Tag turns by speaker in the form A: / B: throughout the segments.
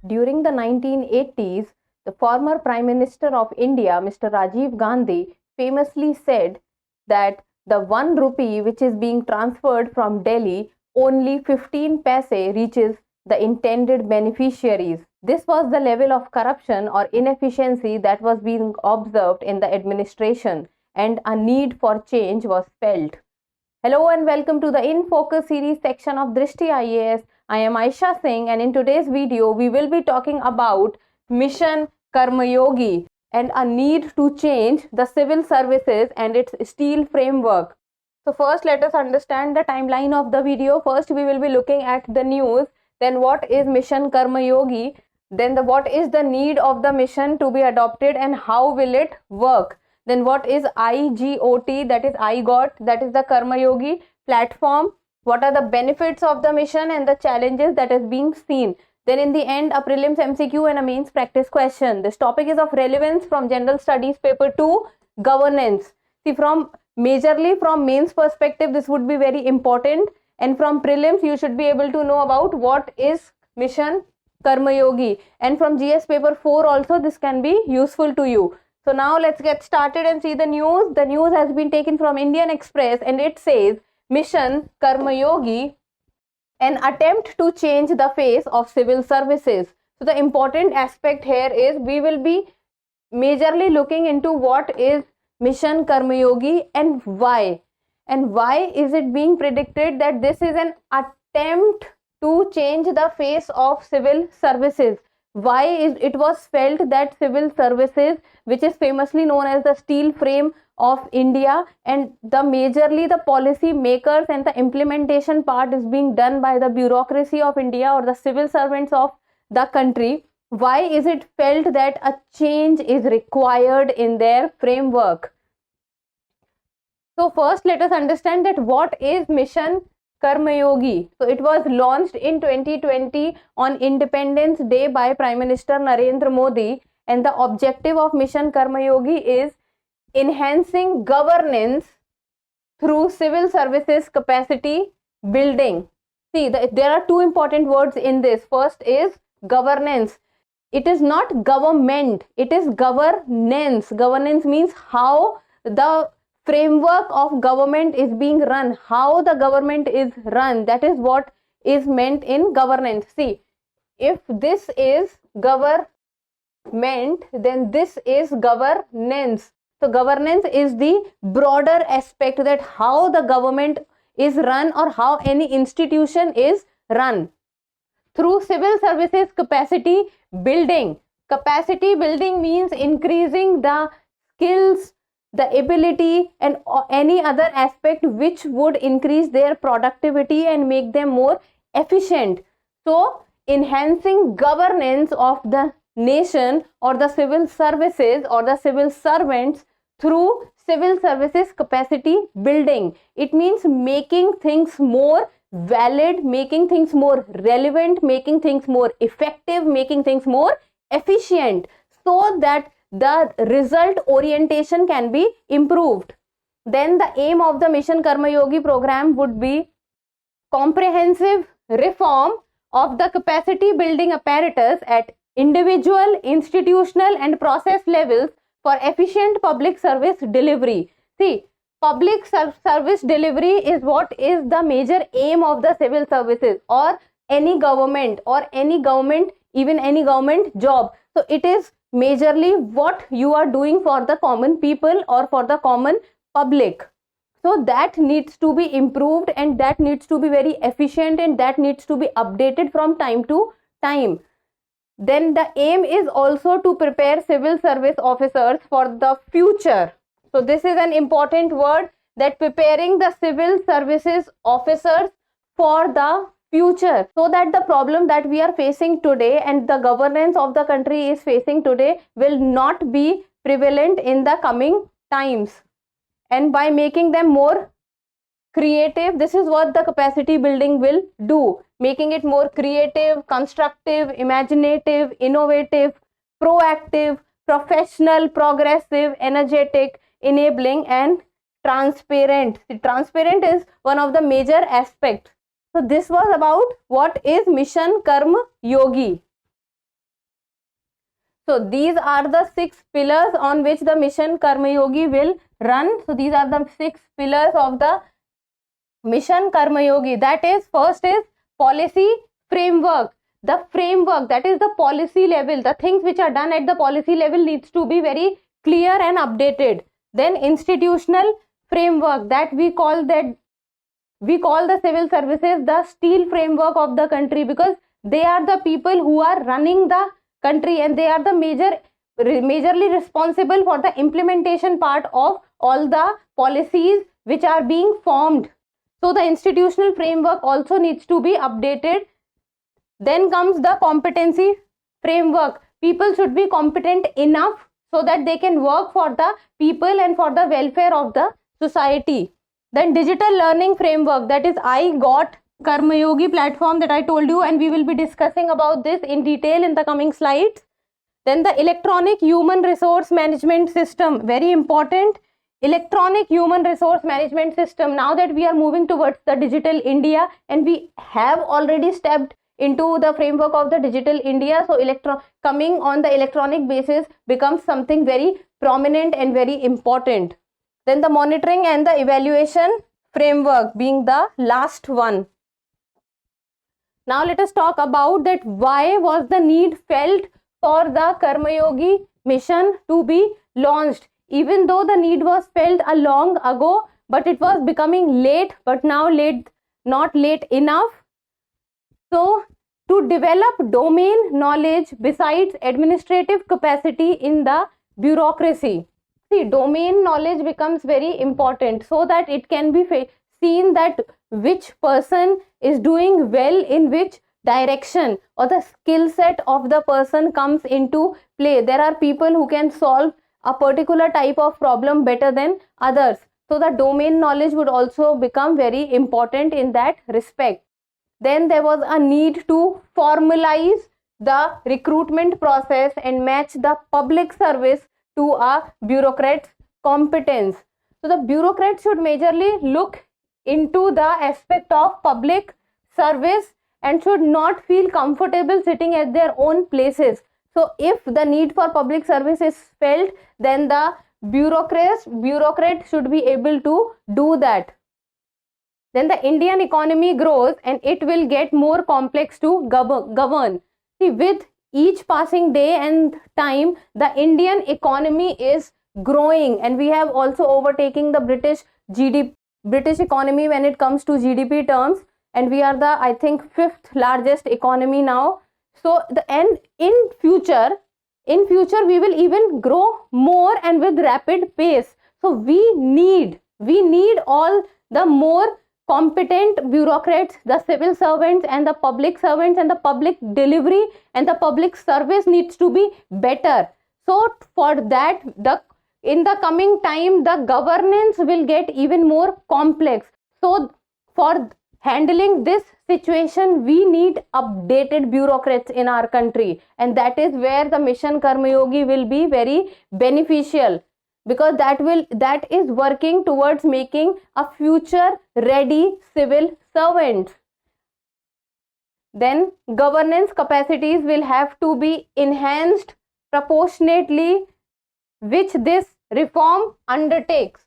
A: During the 1980s, the former Prime Minister of India, Mr. Rajiv Gandhi, famously said that the 1 rupee which is being transferred from Delhi, only 15 paise reaches the intended beneficiaries. This was the level of corruption or inefficiency that was being observed in the administration, and a need for change was felt. Hello and welcome to the In Focus series section of Drishti IAS. I am Aisha Singh, and in today's video we will be talking about Mission Karmayogi and a need to change the civil services and its steel framework. So first let us understand the timeline of the video. First we will be looking at the news, then what is Mission Karmayogi, then what is the need of the mission to be adopted and how will it work. Then what is IGOT, that is IGOT, that is the Karma Yogi platform. What are the benefits of the mission and the challenges that is being seen. Then in the end, a prelims MCQ and a mains practice question. This topic is of relevance from General Studies paper 2, governance. See, majorly from mains perspective, this would be very important, and from prelims you should be able to know about what is Mission Karma Yogi, and from GS paper 4 also this can be useful to you. So now let's get started and see the news. The news has been taken from Indian Express and it says Mission Karma Yogi, an attempt to change the face of civil services. So the important aspect here is we will be majorly looking into what is Mission Karma Yogi and why. And why is it being predicted that this is an attempt to change the face of civil services. Why it was felt that civil services, which is famously known as the steel frame of India, and majorly the policy makers and the implementation part is being done by the bureaucracy of India or the civil servants of the country. Why is it felt that a change is required in their framework? So first let us understand that what is Mission Karma Yogi. So it was launched in 2020 on Independence Day by Prime Minister Narendra Modi, and the objective of Mission Karma Yogi is enhancing governance through civil services capacity building. See, there are two important words in this. First is governance. It is not government, it is governance. Governance means how the framework of government is being run, how the government is run. That is what is meant in governance. See, if this is government, then this is governance. So governance is the broader aspect, that how the government is run or how any institution is run. Through civil services capacity building. Capacity building means increasing the skills, the ability and any other aspect which would increase their productivity and make them more efficient. So enhancing governance of the nation or the civil services or the civil servants through civil services capacity building. It means making things more valid, making things more relevant, making things more effective, making things more efficient, so that the result orientation can be improved. Then the aim of the Mission Karma Yogi program would be comprehensive reform of the capacity building apparatus at individual, institutional and process levels for efficient public service delivery. See, public service delivery is what is the major aim of the civil services or any government even any government job. So it is majorly what you are doing for the common people or for the common public. So that needs to be improved and that needs to be very efficient and that needs to be updated from time to time. Then the aim is also to prepare civil service officers for the future. So this is an important word, that preparing the civil services officers for the future, so that the problem that we are facing today and the governance of the country is facing today will not be prevalent in the coming times. And by making them more creative, this is what the capacity building will do, making it more creative, constructive, imaginative, innovative, proactive, professional, progressive, energetic, enabling and transparent. Transparent is one of the major aspects. So this was about what is Mission Karma Yogi. So these are the 6 pillars on which the mission Karmayogi will run. So these are the 6 pillars of the mission Karmayogi. That is, first is policy framework. The framework, that is the policy level, the things which are done at the policy level needs to be very clear and updated. Then institutional framework, that we call the civil services the steel framework of the country, because they are the people who are running the country and they are the majorly responsible for the implementation part of all the policies which are being formed. So the institutional framework also needs to be updated. Then comes the competency framework. People should be competent enough so that they can work for the people and for the welfare of the society. Then digital learning framework, that is I got Karmayogi platform that I told you, and we will be discussing about this in detail in the coming slides. Then the electronic human resource management system, very important. Electronic human resource management system. Now that we are moving towards the digital India, and we have already stepped into the framework of the digital India, so coming on the electronic basis becomes something very prominent and very important. Then the monitoring and the evaluation framework being the last one. Now let us talk about that why was the need felt for the Karmayogi mission to be launched. Even though the need was felt a long ago, but it was becoming late, but now not late enough. So to develop domain knowledge besides administrative capacity in the bureaucracy. See, domain knowledge becomes very important so that it can be seen that which person is doing well in which direction, or the skill set of the person comes into play. There are people who can solve a particular type of problem better than others. So the domain knowledge would also become very important in that respect. Then there was a need to formalize the recruitment process and match the public service to a bureaucrat's competence. So the bureaucrats should majorly look into the aspect of public service and should not feel comfortable sitting at their own places. So if the need for public service is felt, then the bureaucrat should be able to do that. Then the Indian economy grows and it will get more complex to govern. See, with each passing day and time, the Indian economy is growing, and we have also overtaken the British economy when it comes to GDP terms, and we are the, I think, 5th largest economy now. So in future we will even grow more and with rapid pace. So we need all the more competent bureaucrats, the civil servants and the public servants, and the public delivery and the public service needs to be better. So for that, in the coming time, the governance will get even more complex. So for handling this situation, we need updated bureaucrats in our country, and that is where the mission Karmayogi will be very beneficial, because that is working towards making a future ready civil servant. Then governance capacities will have to be enhanced proportionately, which this reform undertakes.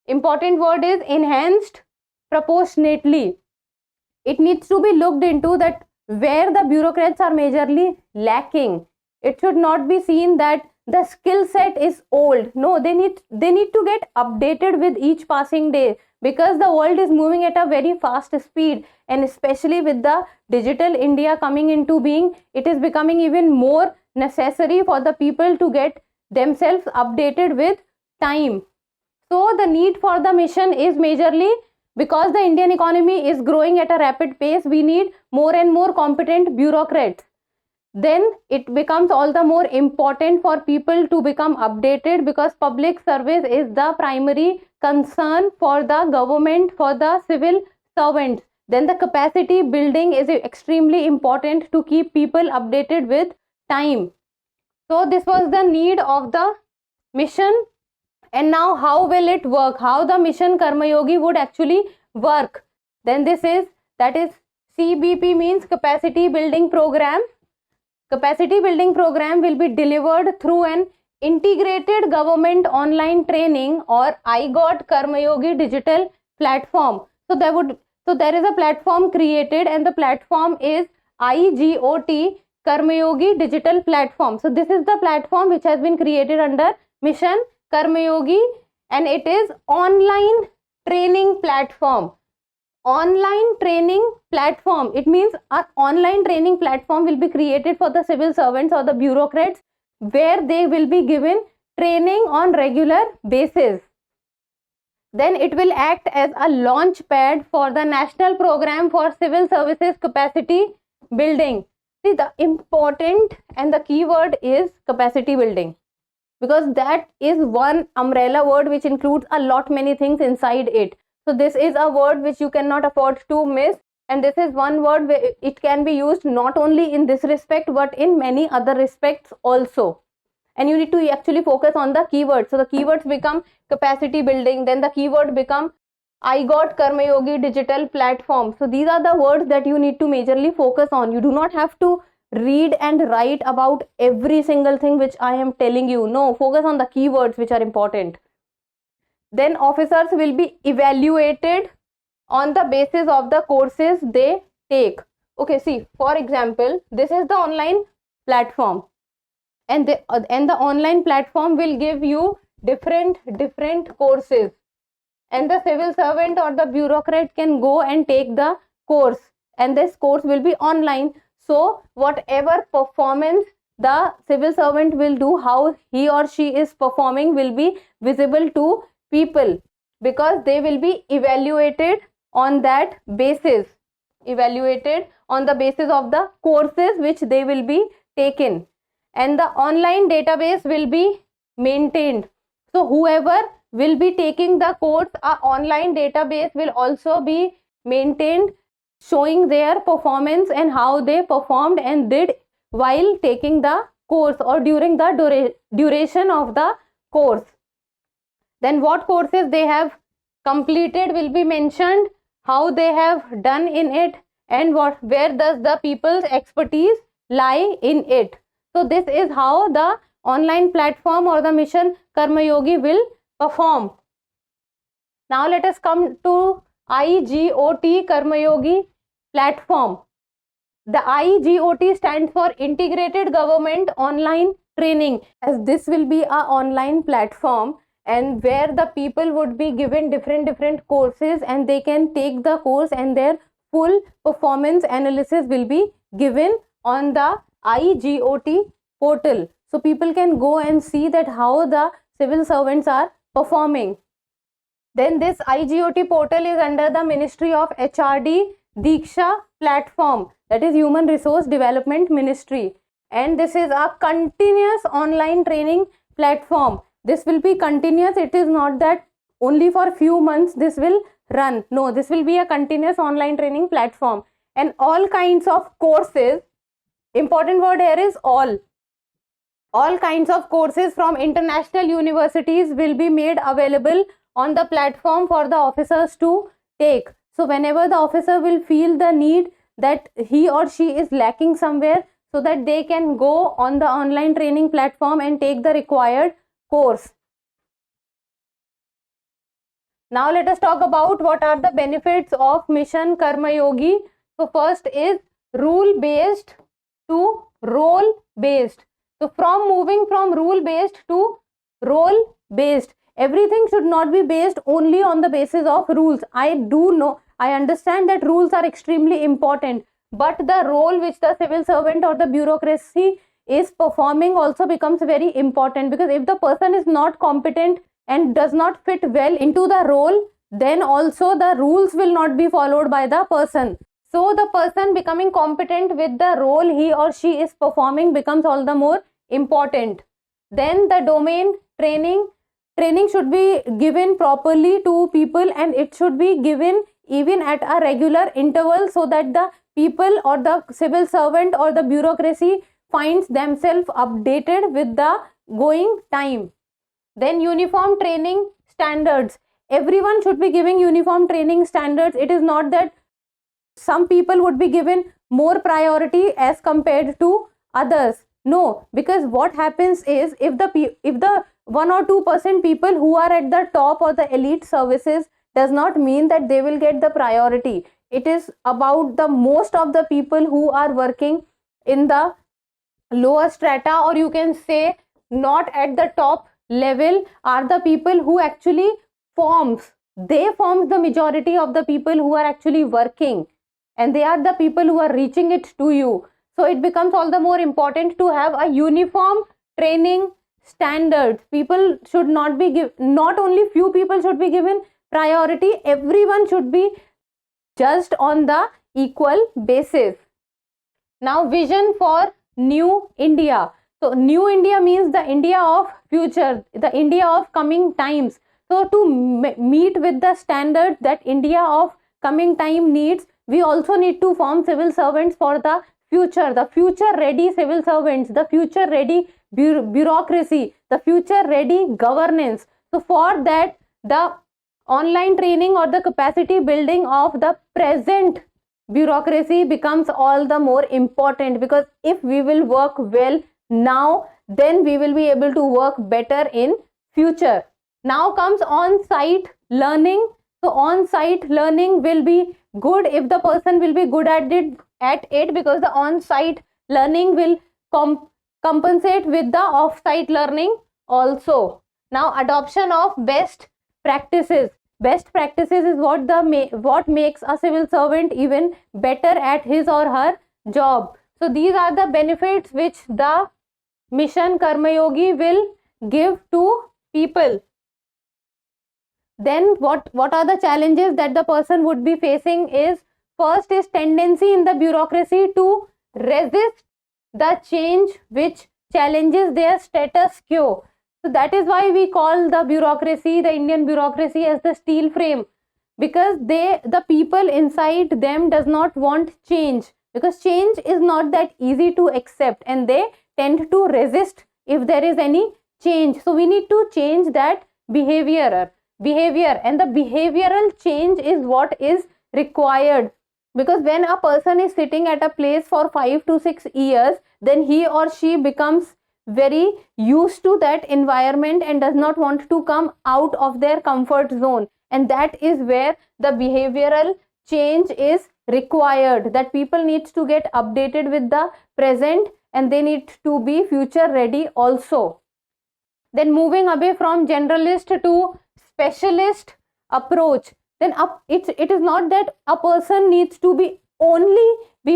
A: Important word is enhanced proportionately. It needs to be looked into that where the bureaucrats are majorly lacking. It should not be seen that the skill set is old. No, they need to get updated with each passing day, because the world is moving at a very fast speed, and especially with the digital India coming into being, it is becoming even more necessary for the people to get themselves updated with time. So the need for the mission is majorly because the Indian economy is growing at a rapid pace. We need more and more competent bureaucrats. Then it becomes all the more important for people to become updated, because public service is the primary concern for the government, for the civil servants. Then the capacity building is extremely important to keep people updated with time. So this was the need of the mission. And now how will it work? How the mission Karmayogi would actually work? Then that is CBP, means capacity building program. Capacity building program will be delivered through an integrated government online training or iGOT Karmayogi digital platform. So there is a platform created, and the platform is iGOT Karmayogi digital platform. So this is the platform which has been created under Mission Karmayogi, and it is online training platform. Online training platform, it means an online training platform will be created for the civil servants or the bureaucrats, where they will be given training on regular basis. Then it will act as a launch pad for the national program for civil services capacity building. See, the important and the keyword is capacity building, because that is one umbrella word which includes a lot many things inside it. So this is a word which you cannot afford to miss, and this is one word where it can be used not only in this respect but in many other respects also. And you need to actually focus on the keywords. So the keywords become capacity building, then the keyword become iGOT Karmayogi digital platform. So these are the words that you need to majorly focus on. You do not have to read and write about every single thing which I am telling you. No, focus on the keywords which are important. Then officers will be evaluated on the basis of the courses they take. Okay, see, for example, this is the online platform, and the online platform will give you different courses, and the civil servant or the bureaucrat can go and take the course, and this course will be online. So whatever performance the civil servant will do, how he or she is performing, will be visible to people, because they will be evaluated on that basis, evaluated on the basis of the courses which they will be taken. And the online database will be maintained. So whoever will be taking the course, a online database will also be maintained, showing their performance and how they performed and did while taking the course or during the duration of the course. Then what courses they have completed will be mentioned, how they have done in it, and where does the people's expertise lie in it. So this is how the online platform or the Mission Karmayogi will perform. Now let us come to iGOT Karmayogi platform. The iGOT stands for Integrated Government Online Training, as this will be a online platform, and where the people would be given different courses, and they can take the course and their full performance analysis will be given on the iGOT portal. So people can go and see that how the civil servants are performing. Then this iGOT portal is under the Ministry of HRD Diksha platform, that is Human Resource Development Ministry, and this is a continuous online training platform. This will be continuous. It is not that only for few months this will run. No, this will be a continuous online training platform, and all kinds of courses, important word here is all kinds of courses from international universities will be made available on the platform for the officers to take. So whenever the officer will feel the need that he or she is lacking somewhere, so that they can go on the online training platform and take the required course. Now let us talk about what are the benefits of Mission Karmayogi. So first is rule based to role based. So moving from rule based to role based, everything should not be based only on the basis of rules. I understand that rules are extremely important, but the role which the civil servant or the bureaucracy is performing also becomes very important, because if the person is not competent and does not fit well into the role, then also the rules will not be followed by the person. So the person becoming competent with the role he or she is performing becomes all the more important. Then the domain training should be given properly to people, and it should be given even at a regular interval, so that the people or the civil servant or the bureaucracy finds themselves updated with the going time. Then uniform training standards. Everyone should be giving uniform training standards. It is not that some people would be given more priority as compared to others. No, because what happens is, if the 1 or 2% people who are at the top or the elite services, does not mean that they will get the priority. It is about the most of the people who are working in the lower strata, or you can say not at the top level, are the people who actually forms the majority of the people who are actually working, and they are the people who are reaching it to you. So it becomes all the more important to have a uniform training standards. People should not be not only few people should be given priority, everyone should be judged on the equal basis. Now, vision for new India. So new India means the India of future, the India of coming times. So to meet with the standards that India of coming time needs, we also need to form civil servants for the future ready civil servants, the future ready bureaucracy, the future ready governance. So for that, the online training or the capacity building of the present bureaucracy becomes all the more important, because if we will work well now, then we will be able to work better in future. Now comes on-site learning. So on-site learning will be good if the person will be good at it, because the on-site learning will compensate with the off-site learning also. Now adoption of best practices. Best practices is what makes a civil servant even better at his or her job. So these are the benefits which the Mission Karmayogi will give to people. Then what are the challenges that the person would be facing is, first is tendency in the bureaucracy to resist the change which challenges their status quo. So that is why we call the bureaucracy, the Indian bureaucracy, as the steel frame, because the people inside them does not want change, because change is not that easy to accept, and they tend to resist if there is any change. So we need to change that behavior, and the behavioral change is what is required, because when a person is sitting at a place for 5 to 6 years, then he or she becomes very used to that environment and does not want to come out of their comfort zone, and that is where the behavioral change is required, that people need to get updated with the present and they need to be future ready also. Then moving away from generalist to specialist approach, then it is not that a person needs to be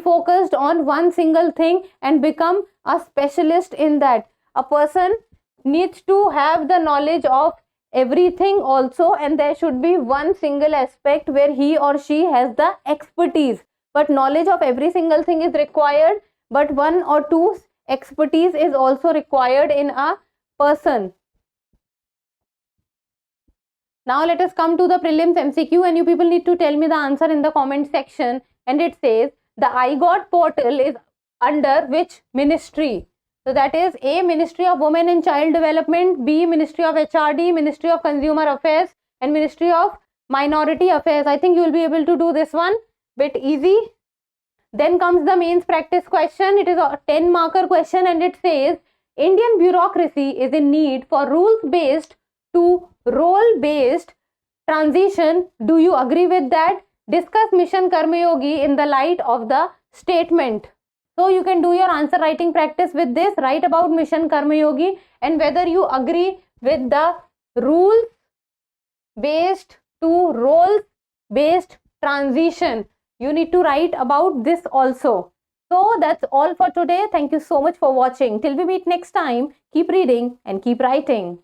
A: focused on one single thing and become a specialist in that. A person needs to have the knowledge of everything also, and there should be one single aspect where he or she has the expertise. But knowledge of every single thing is required, but one or two expertise is also required in a person. Now let us come to the prelims MCQ, and you people need to tell me the answer in the comment section. And it says the iGOT portal is under which ministry? So that is A, Ministry of Women and Child Development, B, Ministry of HRD, Ministry of Consumer Affairs, and Ministry of Minority Affairs. I think you will be able to do this one bit easy. Then comes the mains practice question. It is a 10 marker question, and it says Indian bureaucracy is in need for rules based to role based transition. Do you agree with that? Discuss Mission Karmayogi in the light of the statement. So you can do your answer writing practice with this. Write about Mission Karmayogi and whether you agree with the rules based to roles based transition. You need to write about this also. So that's all for today. Thank you so much for watching. Till we meet next time, keep reading and keep writing.